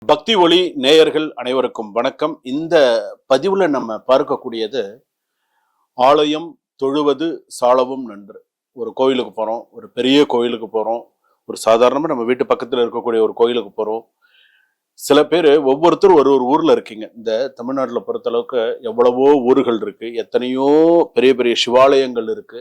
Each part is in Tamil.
பக்தி ஒளி நேயர்கள் அனைவருக்கும் வணக்கம். இந்த பதிவுல நம்ம பார்க்கக்கூடியது ஆலயம் தொழுவது சாலவும் நன்று. ஒரு கோயிலுக்கு போறோம், ஒரு பெரிய கோயிலுக்கு போறோம், ஒரு சாதாரணமா நம்ம வீட்டு பக்கத்துல இருக்கக்கூடிய ஒரு கோயிலுக்கு போறோம். சில பேர் ஒவ்வொருத்தரும் ஒரு ஒரு ஊர்ல இருக்கீங்க. இந்த தமிழ்நாட்டில் பொறுத்தளவுக்கு எவ்வளவோ ஊர்கள் இருக்கு, எத்தனையோ பெரிய பெரிய சிவாலயங்கள் இருக்கு,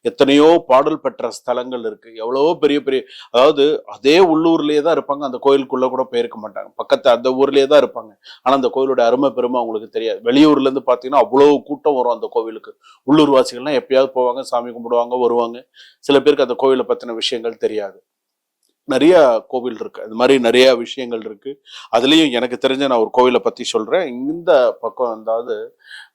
எத்தனையோ பாடல் பெற்ற ஸ்தலங்கள் இருக்கு, எவ்வளவோ பெரிய பெரிய, அதாவது அதே உள்ளூர்லயே தான் இருப்பாங்க, அந்த கோயிலுக்குள்ள கூட போயிருக்க மாட்டாங்க, பக்கத்து அந்த ஊர்லயே தான் இருப்பாங்க. ஆனா அந்த கோயிலோட அருமை பெருமை அவங்களுக்கு தெரியாது. வெளியூர்ல இருந்து பாத்தீங்கன்னா அவ்வளவு கூட்டம் வரும் அந்த கோவிலுக்கு. உள்ளூர் வாசிகள்லாம் எப்பயாவது போவாங்க, சாமி கும்பிடுவாங்க, வருவாங்க. சில பேருக்கு அந்த கோவிலை பத்தின விஷயங்கள் தெரியாது. நிறைய கோவில் இருக்கு, அது மாதிரி நிறைய விஷயங்கள் இருக்கு. அதுலயும் எனக்கு தெரிஞ்ச நான் ஒரு கோவிலை பத்தி சொல்றேன். இந்த பக்கம் அதாவது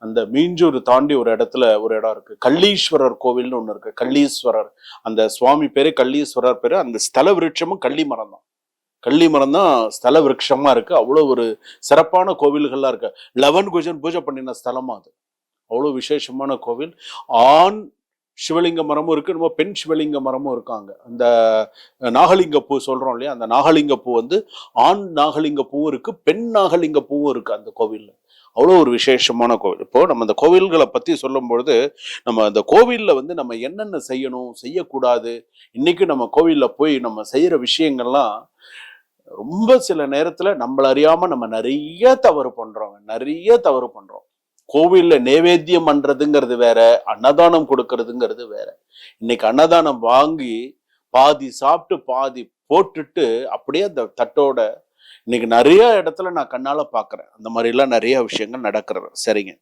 அந்த மீஞ்சூர் தாண்டி ஒரு இடத்துல ஒரு இடம் இருக்கு, கள்ளீஸ்வரர் கோவில்னு ஒண்ணு இருக்கு. கள்ளீஸ்வரர், அந்த சுவாமி பேரு கள்ளீஸ்வரர் பேரு. அந்த ஸ்தல விருட்சமும் கள்ளி மரம் தான். கள்ளி மரம் தான் ஸ்தல விருட்சமா இருக்கு. அவ்வளவு ஒரு சிறப்பான கோவில்கள்லாம் இருக்கு. 11 குஜன் பூஜை பண்ணின ஸ்தலமா அது. அவ்வளவு விசேஷமான கோவில். ஆண் சிவலிங்க மரமும் இருக்கு, நம்ம பெண் சிவலிங்க மரமும் இருக்காங்க. அந்த நாகலிங்க பூ சொல்றோம் இல்லையா, அந்த நாகலிங்க பூ வந்து ஆண் நாகலிங்க பூவும் இருக்கு, பெண் நாகலிங்க பூவும் இருக்கு அந்த கோவில்ல. அவ்வளோ ஒரு விசேஷமான கோவில். இப்போ நம்ம அந்த கோவில்களை பத்தி சொல்லும் பொழுது, நம்ம அந்த கோவில்ல வந்து நம்ம என்னென்ன செய்யணும் செய்யக்கூடாது, இன்னைக்கு நம்ம கோவில்ல போய் நம்ம செய்யற விஷயங்கள்லாம் ரொம்ப சில நேரத்துல நம்மள அறியாம நம்ம நிறைய தவறு பண்றோம். கோவில்ல நேவேத்தியம் பண்றதுங்கிறது வேற, அன்னதானம் கொடுக்கறதுங்கிறது வேற. இன்னைக்கு அன்னதானம் வாங்கி பாதி சாப்பிட்டு பாதி போட்டுட்டு அப்படியே அந்த தட்டோட, இன்னைக்கு நிறைய இடத்துல நான் கண்ணால பாக்குறேன் அந்த மாதிரி எல்லாம் நிறைய விஷயங்கள் நடக்கிறது. சரிங்க,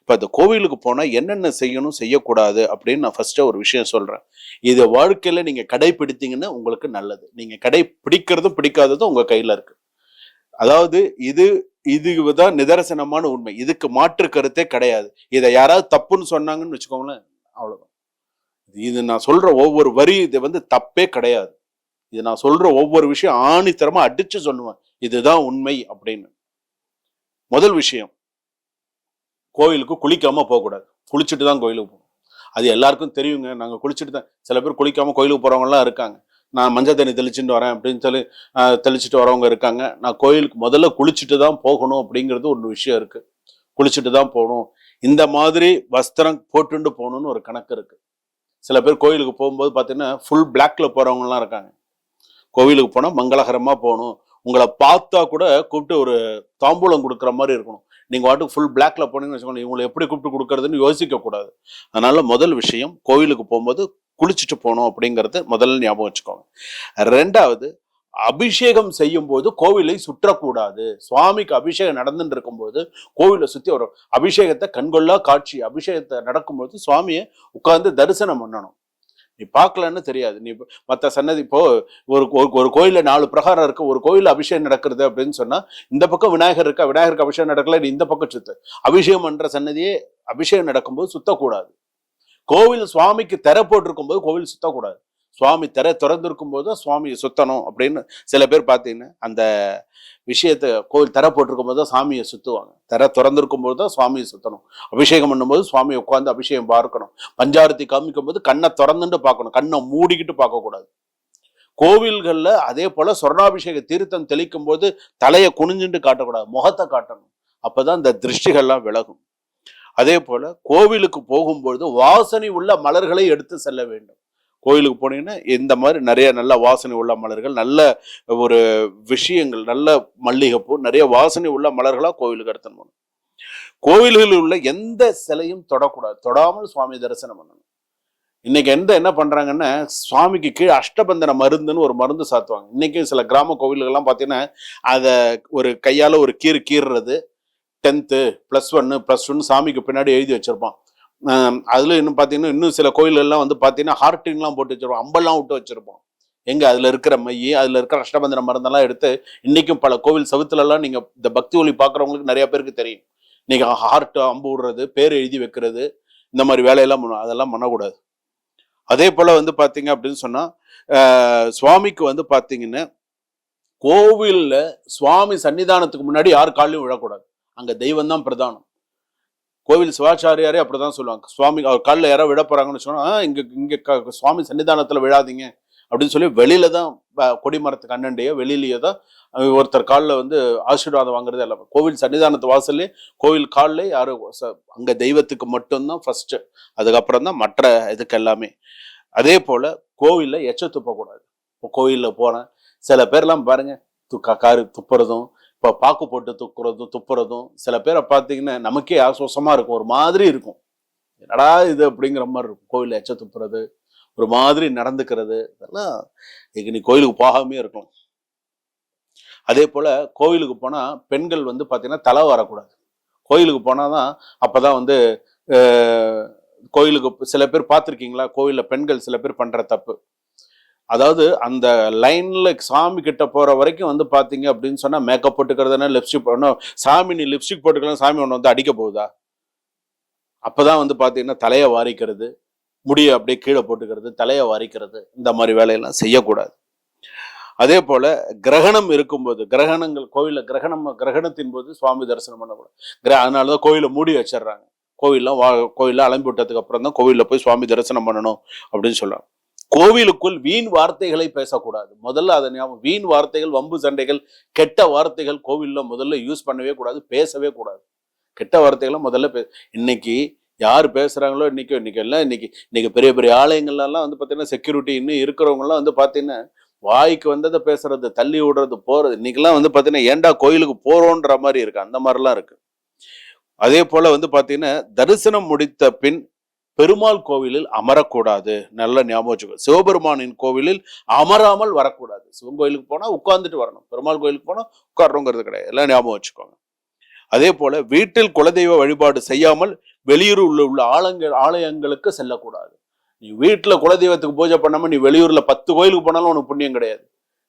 இப்ப அந்த கோவிலுக்கு போனா என்னென்ன செய்யணும் செய்யக்கூடாது அப்படின்னு நான் ஃபர்ஸ்ட் ஒரு விஷயம் சொல்றேன். இதை வாழ்க்கையில நீங்க கடைபிடித்தீங்கன்னா உங்களுக்கு நல்லது. நீங்க கடைபிடிக்கிறதும் பிடிக்காததும் உங்க கையில இருக்கு. அதாவது இதுதான் நிதர்சனமான உண்மை, இதுக்கு மாற்று கருத்தே கிடையாது. இதை யாராவது தப்புன்னு சொன்னாங்கன்னு வச்சுக்கோங்களேன், அவ்வளவுதான். இது நான் சொல்ற ஒவ்வொரு வரி இது வந்து தப்பே கிடையாது. இது நான் சொல்ற ஒவ்வொரு விஷயம் ஆணித்தரமா அடிச்சு சொல்லுவேன், இதுதான் உண்மை அப்படின்னு. முதல் விஷயம், கோயிலுக்கு குளிக்காம போகக்கூடாது. குளிச்சுட்டு தான் கோயிலுக்கு போகணும். அது எல்லாருக்கும் தெரியுங்க. நாங்க குளிச்சுட்டு தான், சில பேர் குளிக்காம கோயிலுக்கு போறவங்க எல்லாம் இருக்காங்க. நான் மஞ்சள் தண்ணி தெளிச்சுட்டு வரேன் அப்படின்னு சொல்லி தெளிச்சுட்டு வரவங்க இருக்காங்க. நான் கோயிலுக்கு முதல்ல குளிச்சுட்டு தான் போகணும் அப்படிங்கிறது ஒரு விஷயம் இருக்கு. குளிச்சுட்டு தான் போகணும், இந்த மாதிரி வஸ்திரம் போட்டுண்டு போகணும்னு ஒரு கணக்கு இருக்கு. சில பேர் கோயிலுக்கு போகும்போது பார்த்தீங்கன்னா ஃபுல் பிளாக்ல போறவங்கலாம் இருக்காங்க. கோவிலுக்கு போனா மங்களகரமா போகணும், உங்களை பார்த்தா கூட கூப்பிட்டு ஒரு தாம்பூலம் கொடுக்குற மாதிரி இருக்கணும். நீங்க வாட்டுக்கு ஃபுல் பிளாக்ல போனீங்கன்னு வச்சுக்கோங்க, இவங்களை எப்படி கூப்பிட்டு கொடுக்கறதுன்னு யோசிக்க கூடாது. அதனால முதல் விஷயம், கோவிலுக்கு போகும்போது குளிச்சுட்டு போகணும் அப்படிங்கறது முதல்ல ஞாபகம் வச்சுக்கோங்க. ரெண்டாவது, அபிஷேகம் செய்யும் போது கோவிலை சுற்றக்கூடாது. சுவாமிக்கு அபிஷேகம் நடந்துட்டு இருக்கும்போது கோவிலை சுத்தி வரும். அபிஷேகத்தை கண்கொள்ளா காட்சி. அபிஷேகத்தை நடக்கும்போது சுவாமியை உட்கார்ந்து தரிசனம் பண்ணணும். நீ பார்க்கலன்னு தெரியாது. நீ மற்ற சன்னதி, இப்போ ஒரு கோயில 4 பிரகாரம் இருக்கு, ஒரு கோயில அபிஷேகம் நடக்கிறது அப்படின்னு சொன்னா, இந்த பக்கம் விநாயகர் இருக்கா, விநாயகருக்கு அபிஷேகம் நடக்கல, நீ இந்த பக்கம் சுத்து. அபிஷேகம் பண்ற சன்னதியே அபிஷேகம் நடக்கும்போது சுத்தக்கூடாது. கோவில் சுவாமிக்கு திரை போட்டிருக்கும் போது கோவில் சுத்தக்கூடாது. சுவாமி திரை திறந்திருக்கும் போது தான் சுவாமியை சுத்தணும் அப்படின்னு சில பேர் பார்த்தீங்கன்னா அந்த விஷயத்த, கோவில் திரை போட்டிருக்கும் போது தான் சாமியை சுத்துவாங்க. திரை திறந்திருக்கும் போது தான் சுவாமியை சுத்தணும். அபிஷேகம் பண்ணும்போது சுவாமியை உட்காந்து அபிஷேகம் பார்க்கணும். பஞ்சாரத்தி காமிக்கும் போது கண்ணை திறந்துட்டு பார்க்கணும், கண்ணை மூடிக்கிட்டு பார்க்கக்கூடாது. கோவில்கள்ல அதே போல சொர்ணாபிஷேக தீர்த்தம் தெளிக்கும் போது தலையை குனிஞ்சுட்டு காட்டக்கூடாது, முகத்தை காட்டணும். அப்பதான் இந்த திருஷ்டிகள்லாம் விலகும். அதே போல கோவிலுக்கு போகும்பொழுது வாசனை உள்ள மலர்களை எடுத்து செல்ல வேண்டும். கோயிலுக்கு போனீங்கன்னா இந்த மாதிரி நிறைய நல்ல வாசனை உள்ள மலர்கள், நல்ல ஒரு விஷயங்கள், நல்ல மல்லிகைப்பூ, நிறைய வாசனை உள்ள மலர்களா கோவிலுக்கு எடுத்துன்னு போகணும். கோவில்களில் உள்ள எந்த சிலையும் தொடக்கூடாது, தொடாமல் சுவாமி தரிசனம் பண்ணணும். இன்னைக்கு என்ன பண்றாங்கன்னா, சுவாமிக்கு கீழே அஷ்டபந்தன மருந்துன்னு ஒரு மருந்து சாத்துவாங்க. இன்னைக்கும் சில கிராம கோவில்கள்லாம் பார்த்தீங்கன்னா அதை ஒரு கையால ஒரு கீறுறது, 10th +1 +1 சாமிக்கு பின்னாடி எழுதி வச்சிருப்பான். அதுல இன்னும் பாத்தீங்கன்னா, இன்னும் சில கோயிலெல்லாம் வந்து பாத்தீங்கன்னா ஹார்டின்லாம் போட்டு வச்சிருப்பான், அம்பெல்லாம் விட்டு வச்சிருப்பான். எங்க அதுல இருக்கிற மைய, அதுல இருக்கிற அஷ்டபந்தன மருந்தெல்லாம் எடுத்து இன்னைக்கும் பல கோவில் செவுத்துல எல்லாம் நீங்க இந்த பக்தி ஒளி பாக்குறவங்களுக்கு நிறைய பேருக்கு தெரியும். நீங்க ஹார்ட் அம்பு விடுறது, பேர் எழுதி வைக்கிறது, இந்த மாதிரி வேலையெல்லாம் அதெல்லாம் பண்ணக்கூடாது. அதே போல வந்து பாத்தீங்க அப்படின்னு சொன்னா, சுவாமிக்கு வந்து பாத்தீங்கன்னா கோவில்ல சுவாமி சன்னிதானத்துக்கு முன்னாடி யார் காலையும் விழக்கூடாது. அங்க தெய்வம் தான் பிரதானம். கோவில் சிவாச்சாரியாரே அப்படிதான் சொல்லுவாங்க. சுவாமி அவர் காலில் யாராவது விட போறாங்கன்னு சொன்னா, இங்க சுவாமி சன்னிதானத்துல விழாதீங்க அப்படின்னு சொல்லி வெளியில தான் கொடிமரத்துக்கு அண்ணண்டையோ வெளியிலேயோ தான் ஒருத்தர் காலில் வந்து ஆசீர்வாதம் வாங்குறது எல்லாமே. கோவில் சன்னிதானத்து வாசல்லே கோவில் காலிலே யாரும் அங்க தெய்வத்துக்கு மட்டும்தான் ஃபர்ஸ்ட், அதுக்கப்புறம் தான் மற்ற இதுக்கு எல்லாமே. அதே போல கோவில்ல எச்ச துப்பக்கூடாது. இப்போ கோவில்ல போனேன் சில பேர்லாம் பாருங்க காரு துப்புறதும், இப்போ பாக்கு போட்டு துப்புறதும் சில பேரை பார்த்தீங்கன்னா நமக்கே ஆசுவசமா இருக்கும், ஒரு மாதிரி இருக்கும், என்னடா இது அப்படிங்கிற மாதிரி இருக்கும். கோவில்ல எச்ச துப்புறது, ஒரு மாதிரி நடந்துக்கிறது, இதெல்லாம் நீ கோயிலுக்கு போகாமே இருக்கும். அதே போல கோயிலுக்கு போனா பெண்கள் வந்து பாத்தீங்கன்னா தலை வரக்கூடாது. கோயிலுக்கு போனாதான் அப்பதான் வந்து கோயிலுக்கு சில பேர் பார்த்துருக்கீங்களா, கோயில்ல பெண்கள் சில பேர் பண்ற தப்பு, அதாவது அந்த லைன்ல சாமி கிட்ட போற வரைக்கும் வந்து பாத்தீங்க அப்படின்னு சொன்னா மேக்கப் போட்டுக்கிறதுனா லிப்ஸ்டிக் போடணும். சாமி நீ லிப்ஸ்டிக் போட்டுக்கலாம், சாமி ஒன்று வந்து அடிக்க போகுதா? அப்பதான் வந்து பாத்தீங்கன்னா தலையை வாரிக்கிறது, முடியை அப்படியே கீழே போட்டுக்கிறது, தலையை வாரிக்கிறது, இந்த மாதிரி வேலையெல்லாம் செய்யக்கூடாது. அதே போல கிரகணம் இருக்கும்போது, கிரகணங்கள் கோயில கிரகணத்தின் போது சுவாமி தரிசனம் பண்ணக்கூடாது. அதனாலதான் கோயிலை மூடி வச்சிடுறாங்க. கோயில அலம்பி விட்டதுக்கு அப்புறம் தான் கோவில்ல போய் சுவாமி தரிசனம் பண்ணணும் அப்படின்னு சொல்றாங்க. கோவிலுக்குள் வீண் வார்த்தைகளை பேசக்கூடாது. முதல்ல அதை ஞாபகம், வீண் வார்த்தைகள், வம்பு சண்டைகள், கெட்ட வார்த்தைகள் கோவில்ல முதல்ல யூஸ் பண்ணவே கூடாது, பேசவே கூடாது. கெட்ட வார்த்தைகளை முதல்ல இன்னைக்கு யார் பேசுறாங்களோ இன்னைக்கு எல்லாம் இன்னைக்கு பெரிய பெரிய ஆலயங்கள்லாம் வந்து பாத்தீங்கன்னா செக்யூரிட்டி இன்னும் இருக்கிறவங்க எல்லாம் வந்து பாத்தீங்கன்னா வாய்க்கு வந்ததை பேசுறது, தள்ளி விடுறது, போறது, இன்னைக்கெல்லாம் வந்து பாத்தீங்கன்னா ஏன்டா கோயிலுக்கு போறோன்ற மாதிரி இருக்கு, அந்த மாதிரிலாம் இருக்கு. அதே போல வந்து பாத்தீங்கன்னா தரிசனம் முடித்த பின் பெருமாள் கோவிலில் அமரக்கூடாது. நல்ல ஞாபகம் வச்சுக்கோ. சிவபெருமானின் கோவிலில் அமராமல் வரக்கூடாது. சிவன் கோயிலுக்கு போனா உட்கார்ந்துட்டு வரணும், பெருமாள் கோயிலுக்கு போனா உட்கார்றோங்கிறது கிடையாது. எல்லாம் ஞாபகம் வச்சுக்கோங்க. அதே போல வீட்டில் குலதெய்வ வழிபாடு செய்யாமல் வெளியூர் உள்ள ஆலயங்களுக்கு செல்லக்கூடாது. நீ வீட்டுல குலதெய்வத்துக்கு பூஜை பண்ணாம நீ வெளியூர்ல 10 கோயிலுக்கு போனாலும் உனக்கு புண்ணியம் கிடையாது.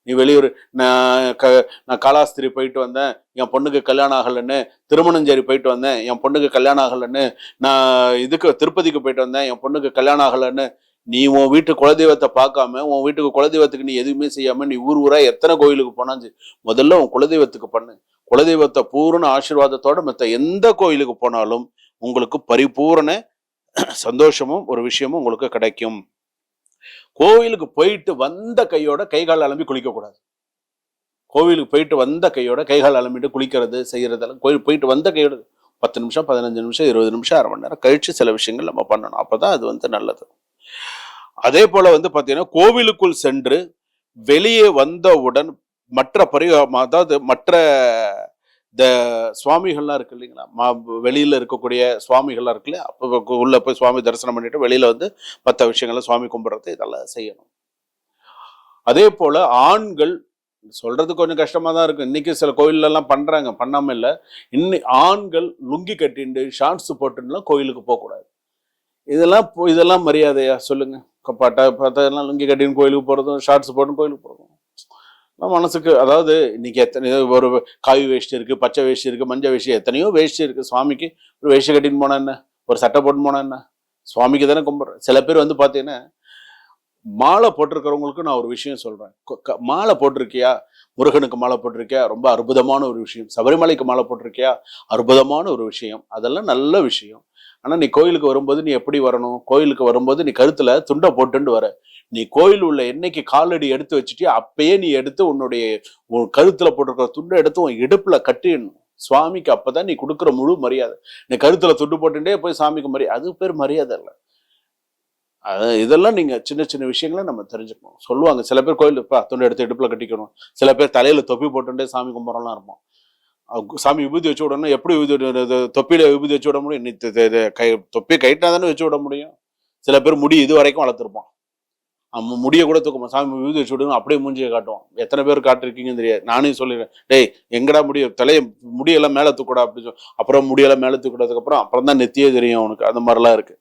நீ வெளியூர், நான் காலாஸ்திரி போயிட்டு வந்தேன், என் பொண்ணுக்கு கல்யாணம் ஆகலன்னு, திருமணஞ்சேரி போயிட்டு வந்தேன், என் பொண்ணுக்கு கல்யாணம் ஆகலன்னு, நான் இதுக்கு திருப்பதிக்கு போயிட்டு வந்தேன், என் பொண்ணுக்கு கல்யாணம் ஆகலன்னு, நீ உன் வீட்டு குலதெய்வத்தை பார்க்காம, உன் வீட்டுக்கு குலதெய்வத்துக்கு நீ எதுவுமே செய்யாம நீ ஊரா எத்தனை கோயிலுக்கு போனாச்சு, முதல்ல உன் குலதெய்வத்துக்கு பண்ணு. குலதெய்வத்தை பூரண ஆசீர்வாதத்தோட மற்ற எந்த கோயிலுக்கு போனாலும் உங்களுக்கு பரிபூரண சந்தோஷமும் ஒரு விஷயமும் உங்களுக்கு கிடைக்கும். கோவிலுக்கு போயிட்டு வந்த கையோட கைகால் அலம்பி குளிக்க கூடாது. கோவிலுக்கு போயிட்டு வந்த கையோட கைகால் அலம்பிட்டு குளிக்கிறது செய்யறதெல்லாம் கோயில் போயிட்டு வந்த கையோட 10 நிமிஷம் 15 நிமிஷம் 20 நிமிஷம் அரை மணி நேரம் கழிச்சு சில விஷயங்கள் நம்ம பண்ணணும். அப்பதான் அது வந்து நல்லது. அதே போல வந்து பாத்தீங்கன்னா கோவிலுக்குள் சென்று வெளியே வந்தவுடன் மற்ற அதாவது மற்ற இந்த சுவாமிகள்லாம் இருக்கு இல்லைங்களா, வெளியில இருக்கக்கூடிய சுவாமிகள்லாம் இருக்குல்ல, அப்போ உள்ள போய் சுவாமி தரிசனம் பண்ணிட்டு வெளியில வந்து மற்ற விஷயங்கள்ல சுவாமி கும்பிடுறது இதெல்லாம் செய்யணும். அதே போல ஆண்கள் சொல்றது கொஞ்சம் கஷ்டமா தான் இருக்கும். இன்னைக்கு சில கோயில்ல எல்லாம் பண்றாங்க, பண்ணாம இல்ல. ஆண்கள் லுங்கி கட்டிண்டு ஷார்ட்ஸ் போட்டுலாம் கோயிலுக்கு போக கூடாது. இதெல்லாம் மரியாதையா சொல்லுங்க? பார்த்தா லுங்கி கட்டின்னு கோயிலுக்கு போறதும் ஷார்ட்ஸ் போட்டு கோயிலுக்கு போறதும் மனசுக்கு, அதாவது இன்னைக்கு எத்தனை ஒரு காவி வேஷ்டி இருக்கு, பச்சை வேஷ்டி இருக்கு, மஞ்சள் வேஷ்டி, எத்தனையோ வேஷ்டி இருக்கு. சுவாமிக்கு ஒரு வேஷ்டி கட்டின்னு போனா என்ன, ஒரு சட்டை போட்டு போனா என்ன, சுவாமிக்கு தானே கும்பிட்றேன். சில பேர் வந்து பாத்தீங்கன்னா மாலை போட்டிருக்கிறவங்களுக்கு நான் ஒரு விஷயம் சொல்றேன். மாலை போட்டிருக்கியா, முருகனுக்கு மாலை போட்டிருக்கியா, ரொம்ப அற்புதமான ஒரு விஷயம். சபரிமலைக்கு மாலை போட்டிருக்கியா, அற்புதமான ஒரு விஷயம், அதெல்லாம் நல்ல விஷயம். ஆனா நீ கோயிலுக்கு வரும்போது நீ எப்படி வரணும்? கோயிலுக்கு வரும்போது நீ கழுத்துல துண்டை போட்டுன்னு வர. நீ கோயில் உள்ள என்னைக்கு காலடி எடுத்து வச்சுட்டியோ அப்பயே நீ எடுத்து உன் கழுத்துல போட்டிருக்கிற துண்டை எடுத்து உன் இடுப்புல கட்டிடணும் சுவாமிக்கு. அப்பதான் நீ கொடுக்குற முழு மரியாதை. நீ கழுத்துல துண்டு போட்டுட்டே போய் சாமிக்கு மரியாதை, அது பேர் மரியாதை இல்லை. இதெல்லாம் நீங்க சின்ன சின்ன விஷயங்களை நம்ம தெரிஞ்சுக்கணும். சொல்லுவாங்க சில பேர் கோயிலுப்பா துண்டை எடுத்து இடுப்புல கட்டிக்கணும், சில பேர் தலையில தொப்பி போட்டுட்டே சாமி கும்பிட்றலாம் இருப்போம். சாமி விபூதி வச்சு விடணும். எப்படி தொப்பியில விபூதி வச்சு விட முடியும்? தொப்பி கைட்டா தானே வச்சு விட முடியும். சில பேர் முடி இது வரைக்கும் வளர்த்துருப்பான், முடிய கூட தூக்கமா சாமி விபூதி வச்சு விடுங்க, அப்படியே மூஞ்சியை காட்டுவோம். எத்தனை பேர் காட்டிருக்கீங்கன்னு தெரியாது. நானே சொல்லிடுறேன், டேய் எங்கடா முடியெல்லாம் மேலே தூக்கூடா அப்படின்னு சொல்லி, அப்புறம் முடியெல்லாம் மேலே தூக்கிட்டதுக்கு அப்புறம் தான் நெத்தியே தெரியும் அவனுக்கு. அந்த மாதிரிலாம் இருக்கு.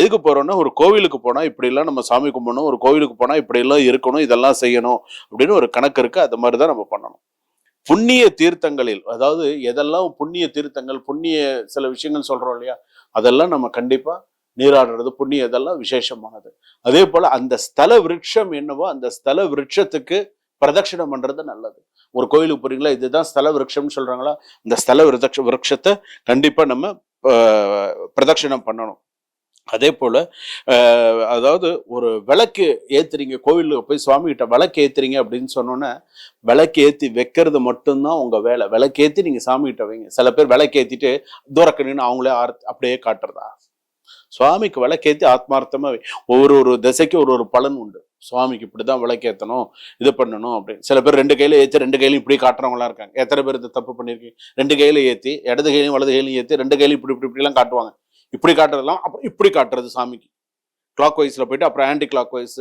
எதுக்கு போறோம்னா, ஒரு கோவிலுக்கு போனா இப்படி எல்லாம் நம்ம சாமி கும்பிடணும், ஒரு கோவிலுக்கு போனா இப்படி எல்லாம் இருக்கணும், இதெல்லாம் செய்யணும் அப்படின்னு ஒரு கணக்கு இருக்கு. அது மாதிரிதான் நம்ம பண்ணணும். புண்ணிய தீர்த்தங்களில், அதாவது எதெல்லாம் புண்ணிய தீர்த்தங்கள், புண்ணிய சில விஷயங்கள் சொல்றோம் இல்லையா, அதெல்லாம் நம்ம கண்டிப்பா நீராடுறது புண்ணியம், இதெல்லாம் விசேஷமானது. அதே போல அந்த ஸ்தல விருட்சம் என்னவோ அந்த ஸ்தல விருட்சத்துக்கு பிரதட்சிணம் பண்றது நல்லது. ஒரு கோயிலுக்கு போறீங்களா, இதுதான் ஸ்தல விருட்சம்னு சொல்றாங்களா, இந்த ஸ்தல விருட்சத்தை கண்டிப்பா நம்ம பிரதட்சிணம் பண்ணணும். அதே போல அதாவது ஒரு விளக்கு ஏத்துறீங்க, கோவிலுக்கு போய் சுவாமி கிட்ட விளக்கு ஏத்துறீங்க அப்படின்னு சொன்னோன்னே, விளக்கு ஏத்தி வைக்கிறது மட்டும்தான் உங்க வேலை. விளக்கு ஏத்தி நீங்க சாமி கிட்ட வைங்க. சில பேர் விளக்கு ஏத்திட்டு தூரக்க நின்று அவங்களே அப்படியே காட்டுறதா? சுவாமிக்கு விளக்கேத்தி ஆத்மார்த்தமா ஒரு திசைக்கு ஒரு பலன் உண்டு. சுவாமிக்கு இப்படிதான் விளக்கேத்தணும், இது பண்ணணும் அப்படின்னு. சில பேர் 2 கையில ஏத்தி 2 கையிலும் இப்படி காட்டுறவங்களா இருக்காங்க. எத்தனை பேர் இந்த தப்பு பண்ணிருக்கீங்க? 2 கையில ஏத்தி இடது கையிலும் வலது கையிலும் ஏத்தி 2 கையிலும் இப்படி இப்படி இப்படி எல்லாம் காட்டுவாங்க. இப்படி காட்டுறதெல்லாம் அப்புறம் இப்படி காட்டுறது சாமிக்கு. கிளாக் வைஸ்ல போயிட்டு அப்புறம் ஆன்டி கிளாக் வைஸ்.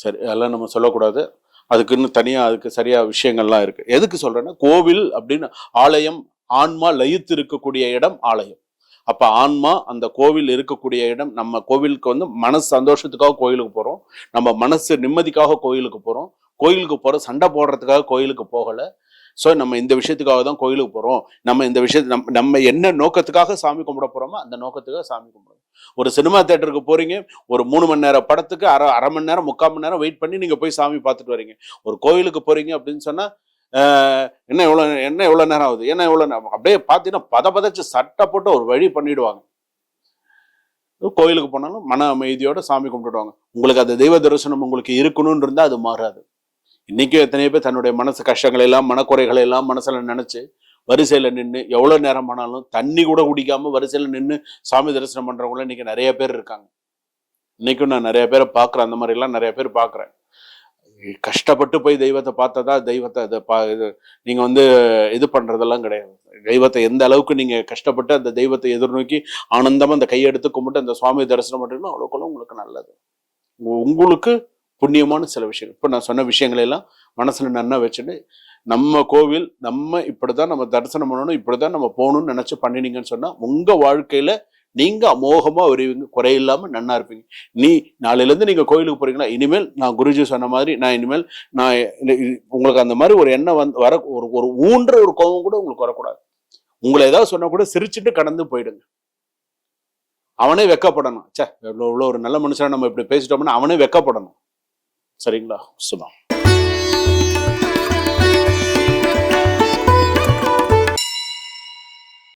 சரி, அதெல்லாம் நம்ம சொல்லக்கூடாது. அதுக்குன்னு தனியா அதுக்கு சரியா விஷயங்கள்லாம் இருக்கு. எதுக்கு சொல்றேன்னா, கோவில் அப்படின்னு ஆலயம், ஆன்மா லயித்து இருக்கக்கூடிய இடம் ஆலயம். அப்ப ஆன்மா அந்த கோவில் இருக்கக்கூடிய இடம். நம்ம கோவிலுக்கு வந்து மனசு சந்தோஷத்துக்காக கோயிலுக்கு போறோம், நம்ம மனசு நிம்மதிக்காக கோயிலுக்கு போறோம். கோயிலுக்கு போறோம் சண்டை போடுறதுக்காக கோயிலுக்கு போகல. ஸோ நம்ம இந்த விஷயத்துக்காக தான் கோயிலுக்கு போறோம். நம்ம இந்த விஷயத்தை நம்ம என்ன நோக்கத்துக்காக சாமி கும்பிட போறோமோ அந்த நோக்கத்துக்காக சாமி கும்பிடுறோம். ஒரு சினிமா தேட்டருக்கு போறீங்க, ஒரு 3 மணி நேரம் படத்துக்கு அரை மணி நேரம் 3/4 மணி நேரம் வெயிட் பண்ணி நீங்க போய் சாமி பார்த்துட்டு வரீங்க. ஒரு கோயிலுக்கு போறீங்க அப்படின்னு சொன்னா என்ன எவ்வளவு நேரம் ஆகுது, என்ன எவ்வளவு நேரம் அப்படியே பார்த்தீங்கன்னா பதச்சு சட்டை போட்டு ஒரு வழி பண்ணிடுவாங்க. கோயிலுக்கு போனாலும் மன அமைதியோட சாமி கும்பிட்டுடுவாங்க. உங்களுக்கு அந்த தெய்வ தரிசனம் உங்களுக்கு இருக்கணும்னு இருந்தா அது மாறாது. இன்னைக்கும் எத்தனையோ பேர் தன்னுடைய மனசு கஷ்டங்களை எல்லாம் மனக்குறைகளை எல்லாம் மனசுல நினைச்சு வரிசையில நின்று எவ்வளவு நேரம் ஆனாலும் தண்ணி கூட குடிக்காம வரிசையில நின்று சாமி தரிசனம் பண்றவங்களும் இன்னைக்கு நிறைய பேர் இருக்காங்க. இன்னைக்கும் நான் நிறைய பேரை பாக்குறேன், அந்த மாதிரி எல்லாம் நிறைய பேர் பாக்குறேன். கஷ்டப்பட்டு போய் தெய்வத்தை பார்த்ததா தெய்வத்தை இது நீங்க வந்து இது பண்றதெல்லாம் கிடையாது. தெய்வத்தை எந்த அளவுக்கு நீங்க கஷ்டப்பட்டு அந்த தெய்வத்தை எதிர்நோக்கி ஆனந்தமா அந்த கையெடுத்து கும்பிட்டு அந்த சுவாமி தரிசனம் பண்றீங்கன்னா அவ்வளோக்குள்ள உங்களுக்கு நல்லது. உங்களுக்கு புண்ணியமான சில விஷயங்கள் இப்ப நான் சொன்ன விஷயங்களை எல்லாம் மனசுல நன்னா வச்சுட்டு, நம்ம கோவில் நம்ம இப்படிதான் நம்ம தரிசனம் பண்ணணும், இப்படிதான் நம்ம போகணும்னு நினைச்சு பண்ணினீங்கன்னு சொன்னா உங்க வாழ்க்கையில நீங்க அமோகமா வருவீங்க, குறையில்லாம நன்னா இருப்பீங்க. நாளையில இருந்து நீங்க கோயிலுக்கு போறீங்களா, இனிமேல் நான் குருஜி சொன்ன மாதிரி நான் உங்களுக்கு அந்த மாதிரி ஒரு எண்ணம் வர ஒரு ஊன்ற ஒரு கோபம் கூட உங்களுக்கு வரக்கூடாது. உங்களை ஏதாவது சொன்னா கூட சிரிச்சுட்டு கடந்து போயிடுங்க. அவனே வெக்கப்படணும். இவ்வளவு ஒரு நல்ல மனுஷனா நம்ம இப்படி பேசிட்டோம்னா அவனே வெக்கப்படணும். சரிங்களா? சுபம்.